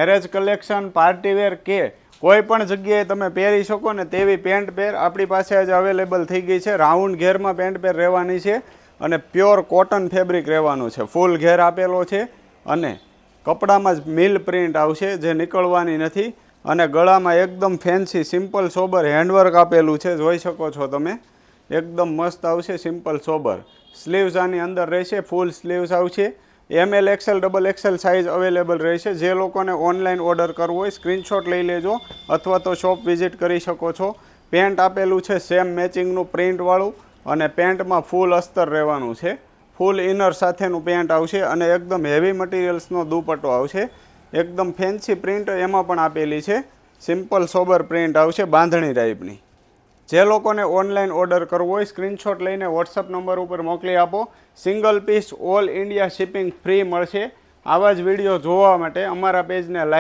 Marriage collection, partywear કે કોઈ પણ જગ્યાએ તમે પહેરી શકો ને તેવી પેન્ટ પેર આપણી પાસે આજે અવેલેબલ થઈ ગઈ છે. રાઉન્ડ ઘેરમાં પેન્ટ પેર રહેવાની છે અને પ્યોર કોટન ફેબ્રિક રહેવાનું છે. ફૂલ ઘેર આપેલો છે અને કપડામાં જ મિલ પ્રિન્ટ આવશે જે નીકળવાની નથી અને ગળામાં એકદમ ફેન્સી સિમ્પલ સોબર હેન્ડવર્ક આપેલું છે. જોઈ શકો છો તમે, એકદમ મસ્ત આવશે સિમ્પલ સોબર. સ્લીવ્સ આની અંદર રહેશે, ફૂલ સ્લીવ્સ આવશે. ML XL XXL size available રહેશે. જે લોકોને ઓનલાઈન ઓર્ડર કરવો હોય સ્ક્રીનશોટ લઈ લેજો અથવા તો શોપ વિઝિટ કરી શકો છો. પેન્ટ આપેલું છે સેમ મેચિંગનું પ્રિન્ટવાળું અને પેન્ટમાં ફૂલ અસ્તર રહેવાનું છે. ફૂલ ઇનર સાથેનું પેન્ટ આવશે અને એકદમ હેવી મટીરિયલ્સનો દુપટ્ટો આવશે. એકદમ ફેન્સી પ્રિન્ટ એમાં પણ આપેલી છે. સિમ્પલ સોબર પ્રિન્ટ આવશે બાંધણી ટાઈપની. જે લોકોને ઓનલાઈન ઓર્ડર કરવો હોય સ્ક્રીનશોટ લઈને વોટ્સઅપ નંબર ઉપર મોકલી આપો. Single piece all India shipping free મળશે. આવા જ વિડીયો જોવા માટે અમારા પેજને લાઈક